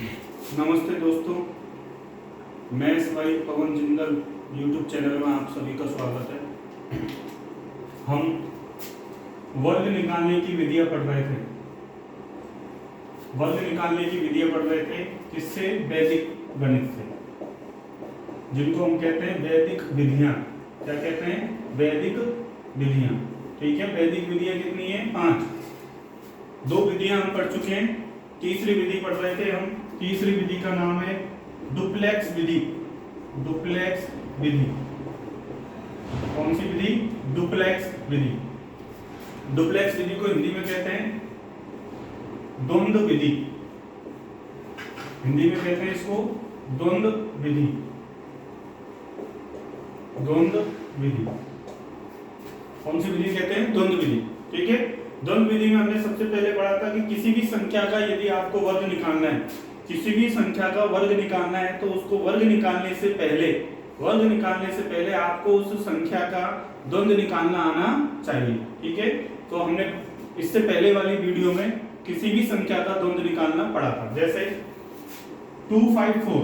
नमस्ते दोस्तों, मैं भाई पवन जिंदल यूट्यूब चैनल में आप सभी का स्वागत है। हम वर्ग निकालने की विधियां पढ़ रहे थे। वर्ग निकालने की विधियां पढ़ रहे थे किससे? वैदिक गणित से, जिनको हम कहते हैं वैदिक विधियां। क्या कहते हैं? वैदिक विधियां। ठीक है, वैदिक विधियां कितनी है? 5। 2 विधियां हम पढ़ चुके हैं, तीसरी विधि पढ़ रहे थे हम। तीसरी विधि का नाम है डुप्लेक्स विधि। डुप्लेक्स विधि। कौन सी विधि? डुप्लेक्स विधि। डुप्लेक्स विधि को हिंदी में कहते हैं द्वंद्व विधि। हिंदी में कहते हैं इसको द्वंद्व विधि। द्वंद्व विधि। कौन सी विधि कहते हैं? द्वंद्व विधि। ठीक है, द्वंद्व विधि में हमने सबसे पहले पढ़ा था कि किसी भी संख्या का यदि आपको वर्ग निकालना है, किसी भी संख्या का वर्ग निकालना है, तो उसको वर्ग निकालने से पहले आपको उस संख्या का द्वंद्व निकालना आना चाहिए। ठीक है, तो हमने इससे पहले वाली वीडियो में किसी भी संख्या का द्वंद्व निकालना पढ़ा था। जैसे 254,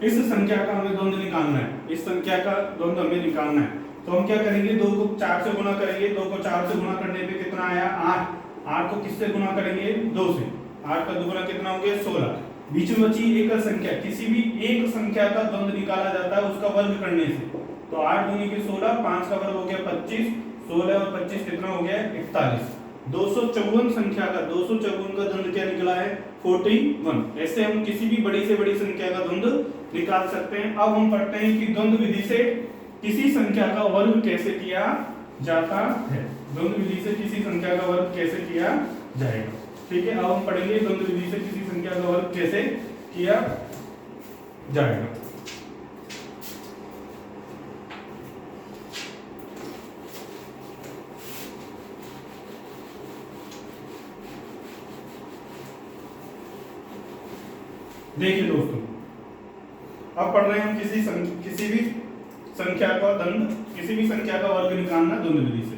इस संख्या का हमें द्वंद्व निकालना है। इस संख्या का द्वंद्व हमें निकालना है, तो हम क्या करेंगे? 2 को 4 से गुणा करेंगे। 2 को 4 से गुणा करने पे कितना आया? 8। 8 को किससे गुणा करेंगे? 2 से। 8 का दुगुना कितना हो गया? 16। बीच में बची एक संख्या। किसी भी एक संख्या का द्वंद्व निकाला जाता है उसका वर्ग करने से। तो 8 दूनी के 16, 5 का वर्ग हो गया 25, 16 और 25 कितना हो गया? 41। 254 संख्या का 254 का द्वंद्व क्या निकला है? 41। ऐसे हम किसी भी बड़ी से बड़ी संख्या का द्वंद्व निकाल सकते हैं। अब हम पढ़ते हैं कि द्वंद्व विधि से किसी संख्या का वर्ग कैसे किया जाता है। द्वंद्व विधि से किसी संख्या का वर्ग कैसे किया जाएगा। ठीक है, अब हम पढ़ेंगे द्वंद्व विधि से किसी संख्या का वर्ग कैसे किया जाएगा। देखिए दोस्तों, अब पढ़ रहे हैं हम किसी भी संख्या का द्वंद्व, किसी भी संख्या का वर्ग निकालना द्वंद्व विधि से।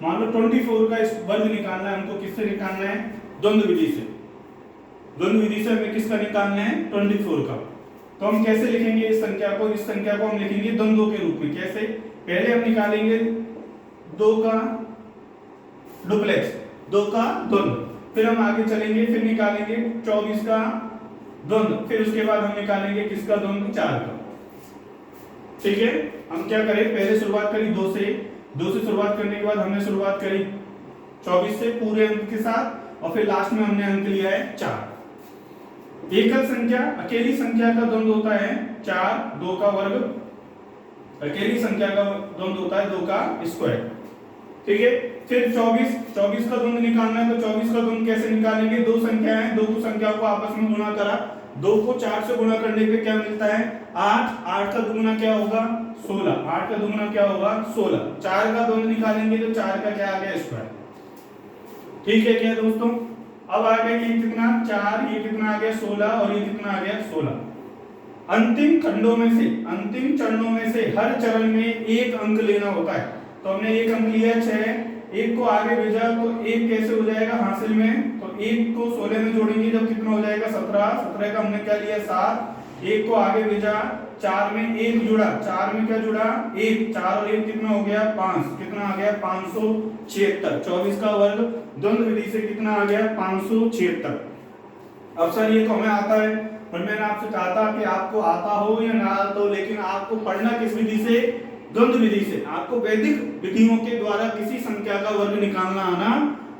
मान लो 24 का इस वर्ग निकालना है, हमको किससे निकालना है? द्वंद्व विधि से। द्वंद्व विधि से हमें किसका निकालना है? 24 का। तो हम कैसे लिखेंगे इस संख्या को? इस संख्या को हम लिखेंगे द्वंद्वों के रूप में। कैसे? पहले हम निकालेंगे 2 का डुप्लेक्स, 2 का द्वंद्व, फिर हम आगे चलेंगे, फिर निकालेंगे 24 का द्वंद्व, फिर उसके बाद हम निकालेंगे किसका द्वंद्व? 4 का। ठीक है, हम क्या करें? पहले शुरुआत करी 2 से। 2 से शुरुआत करने के बाद हमने शुरुआत करी 24 से पूरे अंक के साथ, और फिर लास्ट में हमने अंक लिया है 4। एकल संख्या, अकेली संख्या का द्वंद्व होता है 4, 2 का वर्ग। अकेली संख्या का द्वंद्व होता है 2 का स्क्वायर। ठीक है, फिर 24 का द्वंद्व निकालना है, तो 24 का द्वंद्व कैसे निकालेंगे? 2 संख्याएं, 2 संख्या को आपस में गुणा करा। 2 को 4 से गुणा करने पे क्या मिलता है? 8। 8 का दुगुना क्या होगा? 16। 8 का दुगुना क्या होगा? 16। 4 का द्वंद्व निकालेंगे तो 4 का क्या आ गया? स्क्वायर। ठीक है क्या दोस्तों? अब आ गया ये कितना? 4, ये कितना आ गया? 16, और ये कितना आ गया? 16। अंतिम खंडों में से, अंतिम चरणों में से हर चरण में एक अंक लेना होता है। तो हमने एक अंक लिया 6, एक को आगे भेजा, तो एक कैसे हो जाएगा हासिल में? तो एक को 16 में जोड़ेंगे जब कितना हो जाएगा? 17। 17 का हमने क्या लिया? 7। एक को आगे भेजा, 4 में 1 जुड़ा, 4 में क्या जुड़ा? 1। 4 और 1 कितना हो गया? 5। कितना आ गया? 576। 24 का वर्ग द्वंद्व विधि से कितना आ गया? 576। अब सर ये तो हमें आता है, पर मैंने आपसे कहा था कि आपको आता हो या ना आता हो, लेकिन आपको पढ़ना किस विधि से? द्वंद्व विधि से। आपको वैदिक विधियों के द्वारा किसी संख्या का वर्ग निकालना आना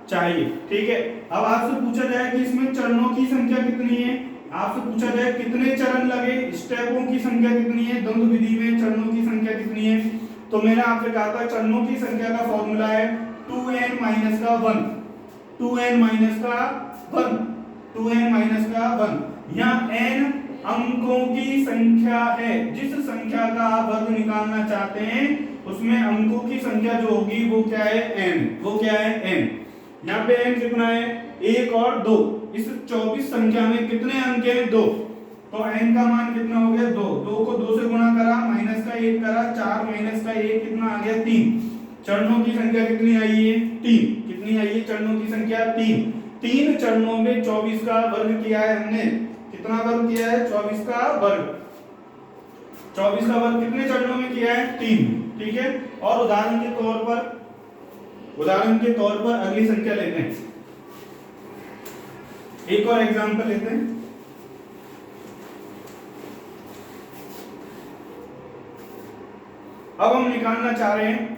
चाहिए। ठीक है, अब आपसे पूछा जाए कि इसमें चरणों की संख्या कितनी है, आपसे पूछा जाए कितने चरण लगे, स्टेपों की संख्या कितनी है, द्वंद्व विधि में चरणों की संख्या कितनी है, तो मैंने आपसे कहा था चरणों की संख्या का फॉर्मूला है 2n माइनस का 1। 2n माइनस का 1। 2n माइनस का 1। यहाँ n अंकों की संख्या है। जिस संख्या का आप वर्ग निकालना चाहते हैं उसमें अंकों की संख्या जो होगी वो क्या है? n। वो क्या है? n। यहाँ पे n कितना है? 1 और 2। इस 24 संख्या में कितने अंक हैं? 2। तो n का मान कितना हो गया? 2। 2 को 2 से गुणा करा, माइनस का 1 करा, 4 माइनस का 1 कितना आ गया? 3। चरणों की संख्या कितनी आई है? 3। कितनी आई है? चरणों की संख्या 3। 3 चरणों में 24 का वर्ग किया है हमने। कितना वर्ग किया है? 24 का वर्ग। 24 का वर्ग कितने चरणों में किया है? 3। ठीक है। और उदाहरण के तौर पर अगली संख्या लेते हैं, एक और एग्जांपल लेते हैं। अब हम निकालना चाह रहे हैं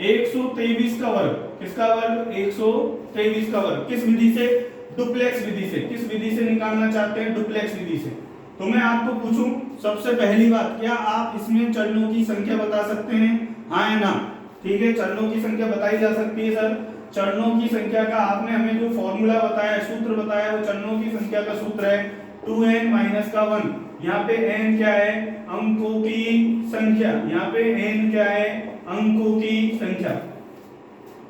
123 का वर्ग। किसका वर्ग? 123 का वर्ग। किस विधि से? डुप्लेक्स विधि से। किस विधि से निकालना चाहते हैं? डुप्लेक्स विधि से। तो मैं आपको पूछूं, सबसे पहली बात, क्या आप इसमें चरणों की संख्या बता सकते हैं? हाँ या ना? ठीक है, चरणों की संख्या बताई जा सकती है सर। चरणों की संख्या का आपने हमें जो फॉर्मूला बताया, सूत्र बताया, वो चरणों की संख्या का सूत्र है 2n - 1। यहाँ पे n क्या है? अंकों की संख्या। यहाँ पे n क्या है? अंकों की संख्या।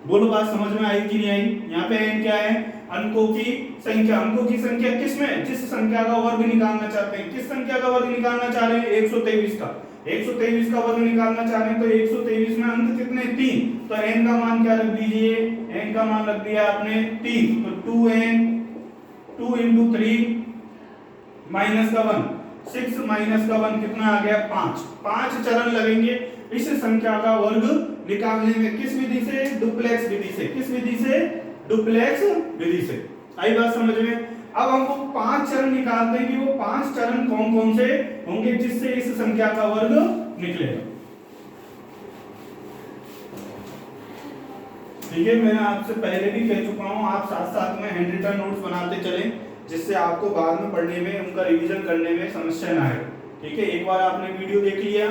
बोलो, बात समझ में आई कि नहीं आई? यहाँ पे n क्या है? अंकों की संख्या। अंकों की संख्या किसमें? जिस संख्या का वर्ग निकालना चाहते हैं। किस संख्या का वर्ग निकालना चाह रहे हैं? 123 का। 123 का वर्ग निकालना चाह रहे हैं तो 123 में अंक कितने? 3। तो n का मान क्या रख दीजिए? n का मान रख दिया आपने 3। तो 2n 2 × 3 माइनस का 1, 6 माइनस का 1 कितना आ गया? 5। 5 चरण लगेंगे इस संख्या का वर्ग निकालने में। किस विधि से? डुप्लेक्स विधि से। किस विधि से? डुप्लेक्स विधि से। आई बात समझ में? अब हमको 5 चरण निकालते हैं कि वो 5 चरण कौन कौन से होंगे जिससे इस संख्या का वर्ग निकलेगा। ठीक है, मैंने आपसे पहले भी कह चुका हूं, आप साथ साथ में हैंड रिटन नोट्स बनाते चलें, जिससे आपको बाद में पढ़ने में, उनका रिवीजन करने में समस्या ना आए। ठीक है, एक बार आपने वीडियो देख लिया,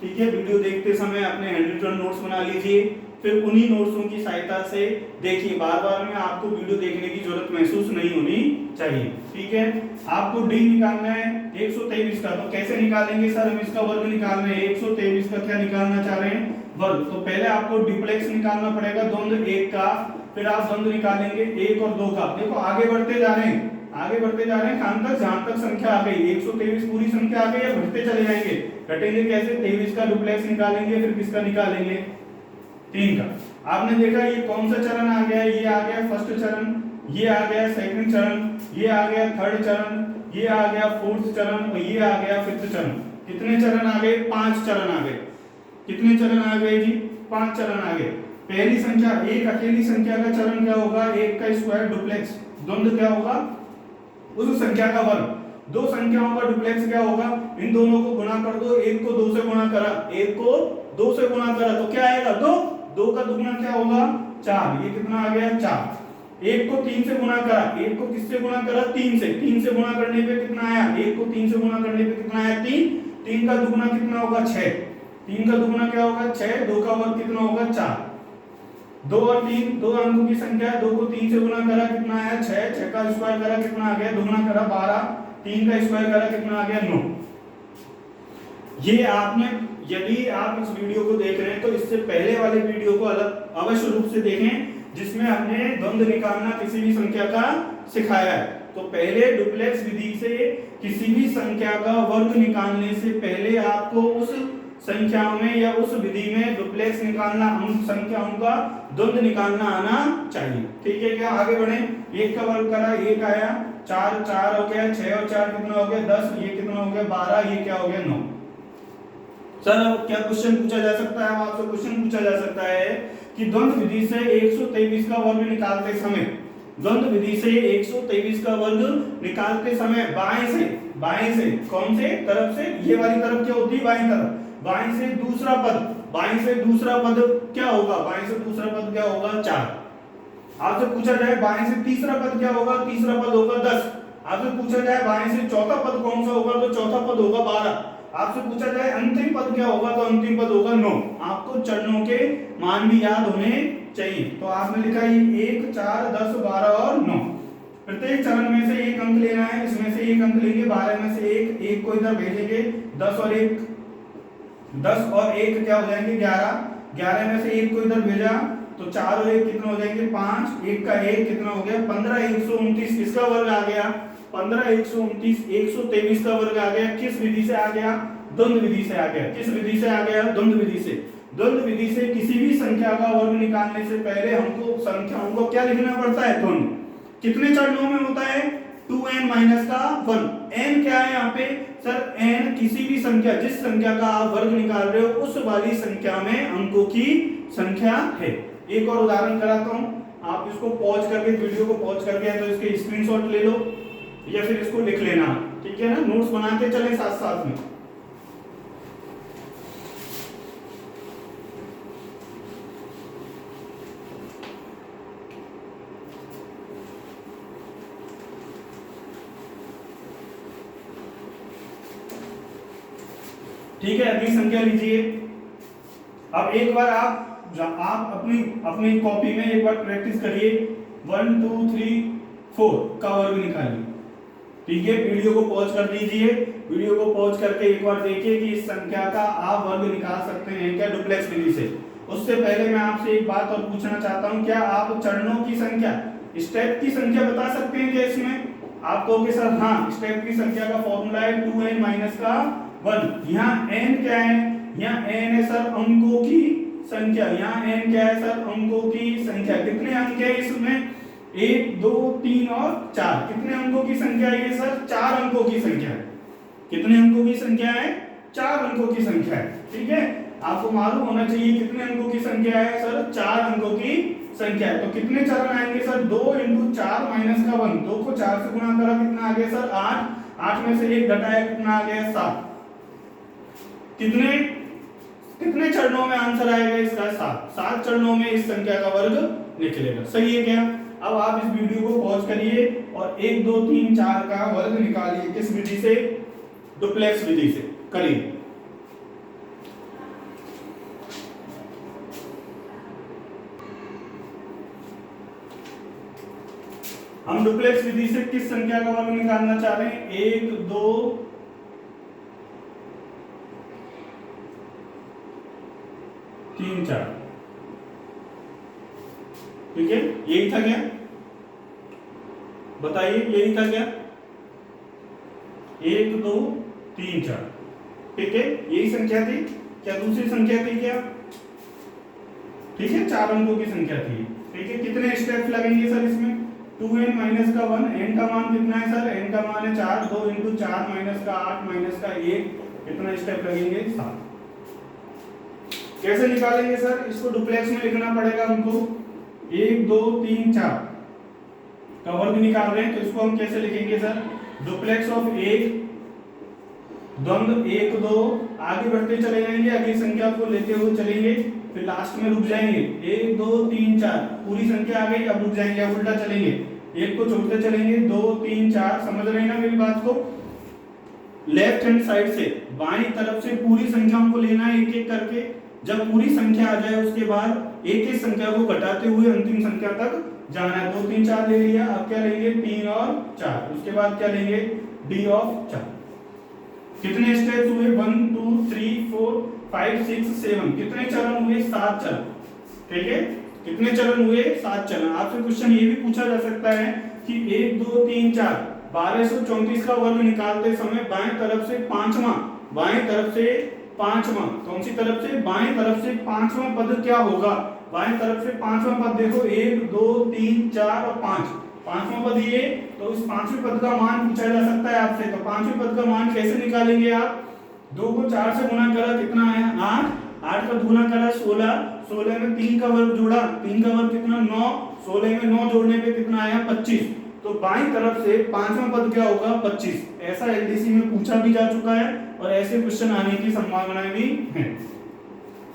ठीक है, वीडियो देखते समय अपने हैंड रिटन नोट्स बना लीजिए, फिर उन्हीं नोट्सों की सहायता से देखिए। बार बार में आपको वीडियो देखने की जरूरत महसूस नहीं होनी चाहिए। ठीक है, आपको डी निकालना है 123 का, तो कैसे निकालेंगे सर? हम इसका वर्ग निकालना है। 123 का क्या निकालना चाह रहे हैं? वर्ग। तो पहले आपको डुप्लेक्स निकालना पड़ेगा, द्वंद्व 1 का, फिर आप द्वंद्व निकालेंगे 1 और 2 का। देखो आगे बढ़ते जा रहे हैं, आगे बढ़ते जा रहे हैं कहां तक? जहां तक संख्या आ गई 123 पूरी संख्या आ गई, या बढ़ते चले जाएंगे? घटेंगे कैसे? 23 का डुप्लेक्स निकालेंगे, फिर किसका निकालेंगे? 3 का। आपने देखा ये कौन सा चरण आ गया? ये आ गया फर्स्ट चरण, ये आ गया सेकंड चरण, ये आ गया थर्ड चरण, ये आ गया फोर्थ चरण, और ये आ गया फिफ्थ चरण। कितने चरण आ गए? 5 चरण आ गए। कितने चरण आ गए जी? 5 चरण आ गए। पहली संख्या, एक अकेली संख्या का चरण क्या होगा? 1 का स्क्वायर डुप्लेक्स। द्वंद्व क्या होगा? उस संख्या का वर्ग। 2 संख्याओं का डुप्लेक्स क्या होगा? इन दोनों को गुणा कर दो, 1 को 2 से गुणा करा, 1 को 2 से गुणा करा तो क्या आएगा? 2। 2 का दुगुना क्या होगा? 4। ये कितना आ गया? 4। 1 को 3 से गुणा करा, 1 को किससे गुणा करा? 3 से। 3 से गुणा करने पे कितना आया? 1 को 3 से गुणा करने पे कितना आया? 3। 3 का दुगुना कितना होगा? 6। 3 का दुगुना क्या होगा? 6। 2 का वर्ग कितना होगा? 4। 2 और 3 दो अंकों की संख्या है। 2 को 3 से गुणा करा कितना आया? 6। 6 का स्क्वायर करा कितना आ गया? दुगुना करा 12। 3 का स्क्वायर करा कितना आ गया? 9। ये आपने, यदि आप इस वीडियो को देख रहे हैं तो इससे पहले वाले वीडियो को अलग अवश्य रूप से देखें, जिसमें हमने द्वंद्व निकालना किसी भी संख्या का सिखाया है। तो पहले डुप्लेक्स विधि से किसी भी संख्या का वर्ग निकालने से पहले आपको उस संख्या में या उस विधि में डुप्लेक्स निकालना, उन संख्याओं का द्वंद्व निकालना आना चाहिए। ठीक है, क्या आगे बढ़े? 1 का वर्ग करा, 1 आया, 4 4 हो गया, 6 और 4 कितना हो गया? 10। ये कितना हो गया? 12। ये क्या हो गया? 9। सर क्या क्वेश्चन पूछा जा सकता है? आपसे क्वेश्चन पूछा जा सकता है कि द्वंद्व विधि से 123 का वर्ग निकालते समय, द्वंद्व विधि से 123 का वर्ग निकालते समय बाएं से कौन से तरफ से? ये वाली तरफ क्या होती है? बाएं तरफ। बाएं से दूसरा पद, बाएं से दूसरा पद क्या होगा? बाएं से दूसरा पद क्या होगा? 4। आपसे पूछा जाए बाएं से तीसरा पद क्या होगा? तीसरा पद होगा 10। आपसे पूछा जाए बाएं से चौथा पद कौन सा होगा? तो चौथा पद होगा 12। आपसे पूछा जाए अंतिम पद क्या होगा? तो अंतिम पद होगा 9। आपको चरणों के मान भी याद होने चाहिए। तो आपने लिखा ये 1 4 10 12 और 9। प्रत्येक चरण में से एक अंक लेना है, इसमें से एक अंक लेंगे, 12 में से एक को इधर भेजेंगे, 10 और 1 क्या हो जाएंगे? 11। 11 में से एक को इधर भेजा तो 4 और 1 कितना हो जाएंगे? 5। 1 का 1 कितना हो गया? 15। 129 किसका वर्ग आ गया? 15 129 123 का वर्ग आ गया। किस विधि से आ गया? द्वंद्व विधि से आ गया। किस विधि से आ गया? द्वंद्व विधि से। द्वंद्व विधि से किसी भी संख्या का वर्ग निकालने से पहले हमको संख्याओं को क्या लिखना पड़ता है? द्वंद्व। कितने चरणों में होता है 2n माइनस का 1। n क्या है यहाँ पे सर, n किसी भी संख्या, जिस संख्या का आप वर्ग निकाल रहे हो उस वाली संख्या में अंकों की संख्या है। एक और उदाहरण कराता हूं, आप इसको पॉज करके, वीडियो को पॉज करके या तो इसके स्क्रीनशॉट ले लो या फिर इसको लिख लेना, ठीक है ना, नोट्स बनाते चले साथ साथ में। ठीक है, अगली संख्या लीजिए। अब एक बार आप अपनी कॉपी में एक बार प्रैक्टिस करिए, 1 2 3 4 का वर्ग निकालिए। ठीक है, वीडियो को पॉज कर दीजिए, वीडियो को पॉज करके एक बार देखिए कि इस संख्या का आप वर्ग निकाल सकते हैं क्या डुप्लेक्स विधि से। उससे पहले मैं आपसे एक बात और पूछना चाहता हूं, क्या आप चरणों की संख्या, स्टेप की संख्या बता सकते हैं क्या इसमें? आप कहोगे सर हाँ, स्टेप की संख्या का फॉर्मूला है 2n माइनस का 1। यहाँ n क्या है? यहाँ n है सर अंकों की संख्या। यहाँ n क्या है सर? अंकों की संख्या। कितने अंक है इसमें? 1 2 3 और 4। कितने अंकों की संख्या है ये सर? 4 अंकों की संख्या है। कितने अंकों की संख्या है? 4 अंकों की संख्या है। ठीक है, आपको मालूम होना चाहिए कितने अंकों की संख्या है सर? 4 अंकों की संख्या है। तो कितने चरण आएंगे सर? 2 × 4 माइनस का 1। 2 को 4 से गुणा करा, कितना आ गया सर? 8। 8 में से 1 घटाया, कितना आ गया? 7। कितने चरणों में आंसर आएगा इसका? 7 चरणों में इस संख्या का वर्ग निकलेगा। सही है क्या? अब आप इस वीडियो को पॉज करिए और 1 2 3 4 का वर्ग निकालिए। किस विधि से? डुप्लेक्स विधि से करिए। हम डुप्लेक्स विधि से किस संख्या का वर्ग निकालना चाह रहे हैं? 1 2 3 4। ठीक है, यही था क्या? बताइए, यही था क्या? 1 2 3 4। ठीक है, यही संख्या थी क्या? दूसरी संख्या थी क्या? ठीक है, 4 अंकों की संख्या थी। ठीक है, कितने स्टेप्स लगेंगे सर इसमें? 2n माइनस का 1। n का मान कितना है सर? n का मान है 4। 2 × 4 माइनस का 8 माइनस का 1। कितना स्टेप लगेंगे? 7। कैसे निकालेंगे सर? इसको डुप्लेक्स में लिखना पड़ेगा हमको। 1 2 3 4 का वर्ग निकाल रहे हैं, तो इसको हम कैसे लिखेंगे सर? डुप्लेक्स ऑफ 1 द्वंद्व 1 2। आगे बढ़ते चले जाएंगे, अगली संख्या को लेते हुए चलेंगे, फिर लास्ट में रुक जाएंगे। 1 2 3 4 पूरी संख्या आ गई, अब रुक जाएंगे, अब उल्टा चलेंगे, 1 को छोड़ते चलेंगे। 2 3 4। समझ रहे हैं ना मेरी बात को? लेफ्ट हैंड साइड से बाईं तरफ से पूरी संख्याओं को लेना है एक एक करके। जब पूरी संख्या आ जाए उसके बाद एक एक संख्या को घटाते हुए अंतिम संख्या तक जाना है। 2 3 4 ले लिया, अब क्या लेंगे? 3 और 4। उसके बाद क्या लेंगे? d of 4। कितने स्टेप्स हुए? 1 2 3 4 5 6 7। कितने चरण हुए? 7 चरण। ठीक है, कितने चरण हुए? 7 चरण। आपसे क्वेश्चन ये भी पूछा जा सकता है कि 1 2 3 4 1234 का वर्ग निकालते समय बाएं तरफ से पांचवा, बाएं तरफ से पांचवा, कौन सी तरफ से? बाएं तरफ से पांचवा पद क्या होगा? बाएं तरफ से पांचवा पद देखो, 1 2 3 4 और 5। पांचवा पद ये, तो इस पांचवें पद का मान पूछा जा सकता है आपसे। तो पांचवें पद का मान कैसे निकालेंगे आप? 2 को 4 से गुणा करा, कितना आया? 8। 8 का गुणा करा 16। 16 में 3 का वर्ग जोड़ा, 3 का वर्ग कितना? 9। 16 में 9 जोड़ने पे कितना आया? 25। तो बाईं तरफ से पांचवा पद क्या होगा? 25। ऐसा एलडीसी में पूछा भी जा चुका है और ऐसे क्वेश्चन आने की संभावनाएं भी हैं।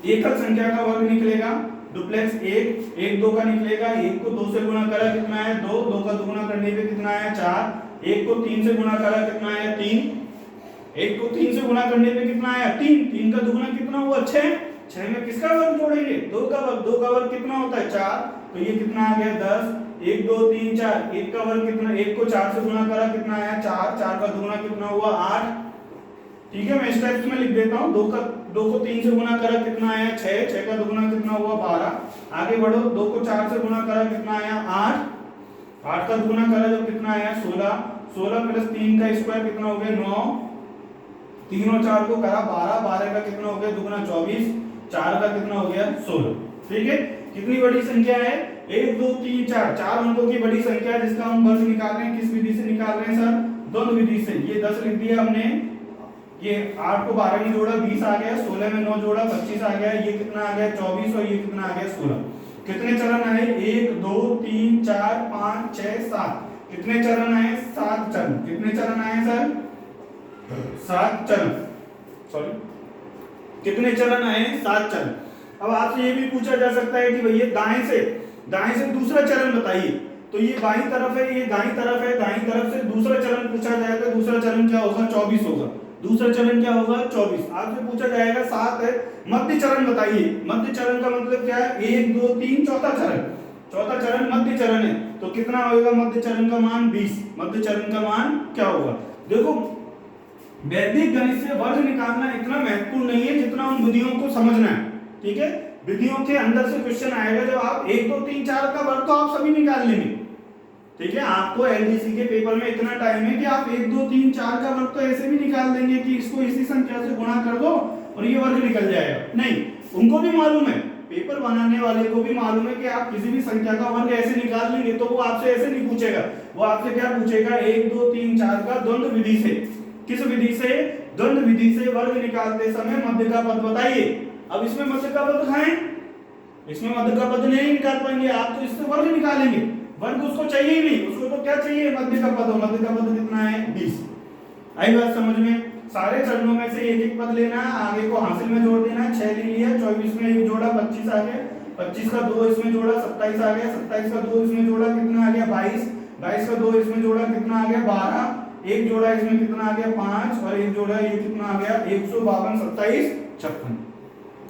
एकल संख्या का वर्ग निकलेगा डुप्लेक्स 1 1 2 का निकलेगा। 1 को 2 से गुणा करा, कितना है? 2। 2 का दुगुना करने पे कितना आया? 4। 1 को 3 से गुणा करा, कितना आया? 3। 1 को 3 से गुणा करने पे कितना आया? 3। 3 का दुगुना कितना हुआ? 6। 6 में किसका वर्ग जोड़ेंगे? 2 का वर्ग। 2 का वर्ग कितना होता है? 4। तो ये कितना आ गया? 10। 1 2 3 4। 1 का वर्ग कितना? 1 को 4 से गुणा करा, कितना आया? 4। 4 का दुगुना कितना हुआ? 8। ठीक है, मैं स्टेप्स में लिख देता हूँ। 2 को 3 से गुणा करा, कितना आया? 6। 6 का दुगुना कितना हुआ? 12। आगे बढ़ो, 2 को 4 से गुणा करा, कितना आया? 8। 8 का दुगुना करा जब, कितना आया? 16। 16 प्लस 3 का स्क्वायर कितना हो गया? 9। 3 और 4 को करा 12। 12 का कितना हो गया? दुगुना 24। 4 का कितना हो गया? 16। ठीक है, कितनी बड़ी संख्या है? 1 2 3 4, 4 अंकों की बड़ी संख्या है जिसका हम वर्ग निकाल रहे हैं। किस विधि से निकाल रहे हैं सर? द्वंद्व विधि से। ये 10 लिख दिया हमने, ये 8 को 12 में जोड़ा 20 आ गया, 16 में 9 जोड़ा 25 आ गया, ये कितना आ गया 24 और ये कितना आ गया 16। कितने चरण आए? 1 2 3 4 5 6 7। कितने चरण आए? 7 चरण। कितने चरण आए सर? 7 चरण। सॉरी, कितने चरण आए? 7 चरण। अब आपसे ये भी पूछा जा सकता है कि भैया दाएं से दूसरा चरण बताइए। तो ये बाईं तरफ है, ये दाईं तरफ है, दाईं तरफ से दूसरा चरण पूछा जाएगा। दूसरा चरण क्या होगा? 24 होगा। दूसरा चरण क्या होगा? 24। आपसे पूछा जाएगा 7 है, मध्य चरण बताइए। मध्य चरण का मतलब क्या है? 1 2 3 चौथा चरण। चौथा चरण मध्य चरण है, तो कितना होगा मध्य चरण का मान? 20। मध्य चरण का मान क्या होगा? देखो, वैदिक गणित से वर्ग निकालना इतना महत्वपूर्ण नहीं है जितना उन विधियों को समझना है। ठीक है, विधियों के अंदर से क्वेश्चन आएगा जब आप 1 2 3 4 का वर्ग तो आप सभी निकाल लेंगे। ठीक है, आपको एलडीसी के पेपर में इतना टाइम है कि आप 1 2 3 4 का वर्ग तो ऐसे भी निकाल देंगे कि इसको इसी संख्या से गुणा कर दो और ये वर्ग निकल जाएगा। नहीं, उनको भी मालूम है, पेपर बनाने वाले को भी मालूम है कि आप किसी भी संख्या का वर्ग ऐसे निकाल लेंगे तो वो आपसे ऐसे नहीं पूछेगा। वो आपसे क्या पूछेगा? 1 2 3 4 का द्वंद्व विधि से। किस विधि से? द्वंद्व विधि से वर्ग निकालते समय मध्य का पद बताइए। अब इसमें मध्य का पद कहां है? इसमें मध्य का पद नहीं निकाल पाएंगे आप, तो इससे वर्ग निकालेंगे। वर्ग उसको चाहिए ही नहीं, उसको तो क्या चाहिए? मध्य का पद। मध्य का पद कितना है? 20। आई बात समझ में? सारे चरणों में से एक एक पद लेना है, आगे को हासिल में जोड़ देना है। 6 ले लिया, 24 में 1 जोड़ा 25 आ गया, 25 का 2 इसमें जोड़ा 27 आ गया, 27 का 2 इसमें जोड़ा कितना आ गया? 22, 22 का 2 इसमें जोड़ा कितना आ गया? 12, एक जोड़ा इसमें कितना आ गया? 5 और एक जोड़ा ये कितना आ गया? 152, 27, 56।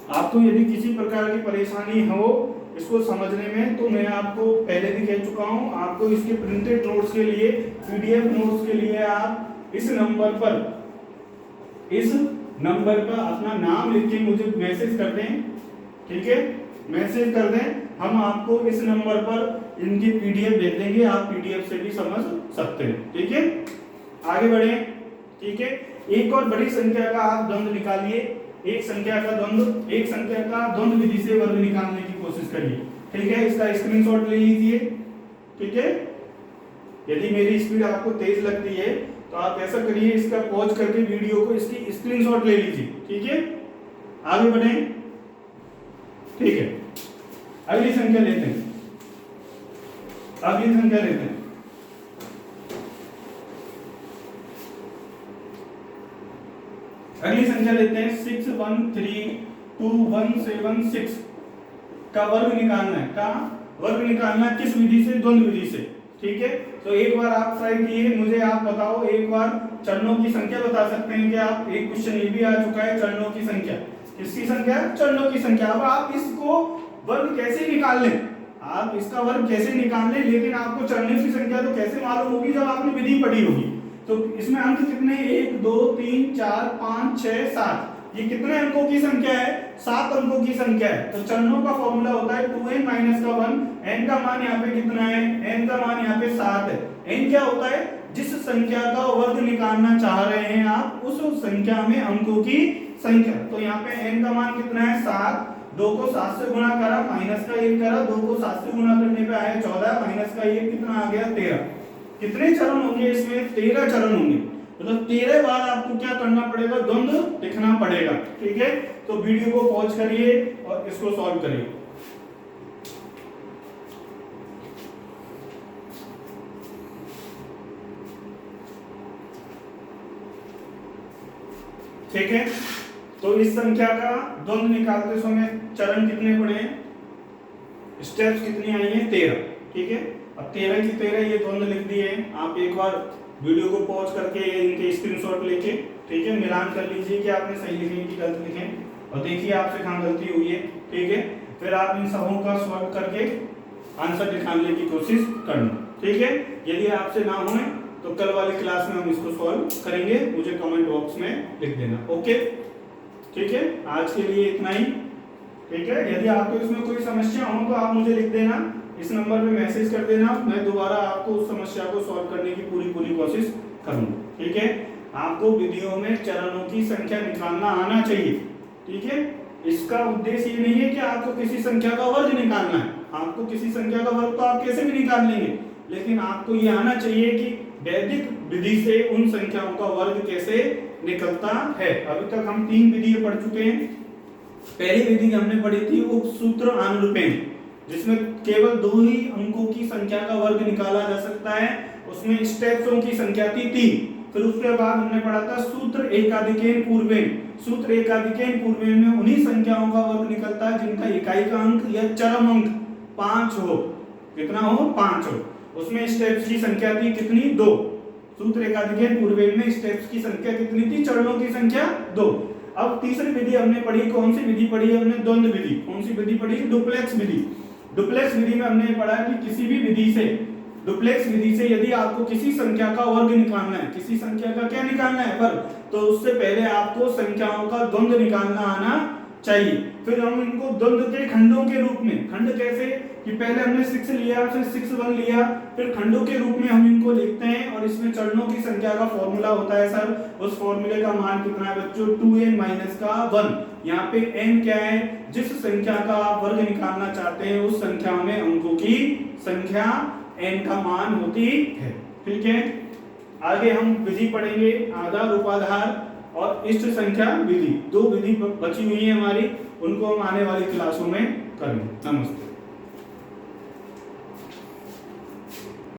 आपको यदि किसी प्रकार की परेशानी हो इसको समझने में तो मैं आपको पहले भी कह चुका हूं, आपको इसके प्रिंटेड नोट्स के लिए, पीडीएफ नोट्स के लिए आप इस नंबर पर अपना नाम लिख के मुझे मैसेज कर दें। ठीक है, मैसेज कर दें, हम आपको इस नंबर पर इनकी पीडीएफ भेज देंगे, आप पीडीएफ से भी समझ सकते हैं। ठीक है, आगे बढ़े। ठीक है, एक और बड़ी संख्या का आप द्वंद्व निकालिए। एक संख्या का द्वंद्व विधि से वर्ग निकालने की कोशिश करिए। ठीक है, इसका स्क्रीनशॉट ले लीजिए। ठीक है, यदि मेरी स्पीड आपको तेज लगती है तो आप ऐसा करिए, इसका पॉज करके वीडियो को इसकी स्क्रीनशॉट ले लीजिए। ठीक है, आगे बढ़ें। ठीक है, अगली संख्या लेते हैं। अगली संख्या लेते हैं अगली संख्या लेते हैं 613217 का वर्ग निकालना है। का वर्ग निकालना है किस विधि से? द्वंद्व विधि से। ठीक है, तो एक बार आप ट्राई किए, मुझे आप बताओ, एक बार चरणों की संख्या बता सकते हैं कि आप? एक क्वेश्चन ये भी आ चुका है, चरणों की संख्या। किसकी संख्या? चरणों की संख्या। अब आप इसको वर्ग कैसे निकाल लें? आप इसका वर्ग कैसे निकाल लें, लेकिन आपको चरणों की संख्या तो कैसे मालूम होगी? जब आपने विधि पढ़ी होगी। तो इसमें अंक कितने? 1 2 3 4 5 6 7। ये कितने अंकों की संख्या है? 7 अंकों की संख्या है। तो चरणों का फॉर्मूला होता है 2n - 1। n का मान यहाँ पे कितना है? n का मान यहाँ पे 7 है। n क्या होता है? जिस संख्या का वर्ग निकालना चाह रहे हैं आप, उस संख्या में अंकों की संख्या। तो यहाँ पे n का मान कितना है? 7। 2 को 7 से गुणा करा, माइनस का 1 करा, 2 को 7 से गुणा करने पे आया 14, माइनस का 1 कितना आ गया? 13। कितने चरण होंगे इसमें? 13 चरण होंगे। मतलब 13 बार आपको क्या करना पड़ेगा? द्वंद्व लिखना पड़ेगा। ठीक है, तो वीडियो को पॉज करिए और इसको सॉल्व करिए। ठीक है, तो इस संख्या का द्वंद्व निकालते समय चरण कितने पड़े हैं? स्टेप्स कितनी आई हैं? 13। ठीक है, अब 13 की 13 ये द्वंद्व लिख दिए। आप एक बार वीडियो को पॉज करके इनके स्क्रीनशॉट लेके, ठीक है, मिलान कर लीजिए कि आपने सही लिखे कि गलत लिखे, और देखिए आपसे कहाँ गलती हुई है। ठीक है, फिर आप इन सबों का सॉल्व करके आंसर निकालने की कोशिश करना। ठीक है, यदि आपसे ना हो तो कल वाली क्लास में हम इसको सॉल्व करेंगे, मुझे कमेंट बॉक्स में लिख देना। ओके, ठीक है, आज के लिए इतना ही। ठीक है, यदि आपको इसमें कोई समस्या हो तो आप मुझे लिख देना, इस नंबर पे मैसेज कर देना, मैं दोबारा आपको उस समस्या को सॉल्व करने की पूरी कोशिश करूंगा। ठीक है, आपको वीडियो में चरणों की संख्या निकालना आना चाहिए। ठीक है, इसका उद्देश्य ये नहीं है कि आपको किसी संख्या का वर्ग निकालना है। आपको किसी संख्या का वर्ग तो आप कैसे भी निकाल लेंगे, लेकिन आपको ये आना चाहिए कि वैदिक विधि से उन संख्याओं का वर्ग कैसे निकलता है। अभी तक हम 3 विधि पढ़ चुके हैं। पहली विधि हमने पढ़ी थी उपसूत्र अनुरूपेण, जिसमें केवल 2 ही अंकों की संख्या का वर्ग निकाला जा सकता है, उसमें स्टेप्सों की संख्या थी 3। फिर उसके बाद हमने पढ़ा था सूत्र एकाधिकेन पूर्वेण। सूत्र एकाधिकेन पूर्वेण में उन्हीं संख्याओं का वर्ग निकलता है जिनका इकाई का अंक या चरम अंक 5 हो। कितना हो? 5 हो। उसमें स्टेप्स की संख्या थी कितनी? 2। सूत्र एकाधिकेन पूर्वेण में स्टेप्स की संख्या कितनी थी? चरणों की संख्या 2। अब तीसरी विधि हमने पढ़ी, कौन सी विधि पढ़ी हमने? द्वंद्व विधि। कौन सी विधि पढ़ी? डुप्लेक्स विधि। डुप्लेक्स विधि में हमने पढ़ा कि किसी भी विधि से, डुप्लेक्स विधि से यदि आपको किसी संख्या का वर्ग निकालना है, किसी संख्या का क्या निकालना है? वर्ग, तो उससे पहले आपको संख्याओं का द्वंद्व निकालना आना चाहिए। फिर हम इनको द्वंद्व के खंडों के रूप में, खंड कैसे कि पहले हमने 6 लिया, फिर 6 1 लिया, फिर खंडों के रूप में हम इनको लिखते हैं और इसमें चरणों की संख्या का फॉर्मूला होता है सर। उस फॉर्मूले का मान कितना है बच्चों? 2n माइनस का 1। यहाँ पे n क्या है? जिस संख्या का आप वर्ग निकालना चाहते हैं उस संख्या में अंकों की संख्या n का मान होती है। ठीक है, आगे हम विधि पढ़ेंगे आधार, उपाधार और इष्ट संख्या विधि। 2 विधि बची हुई है हमारी, उनको हम आने वाली क्लासों में करेंगे। नमस्ते।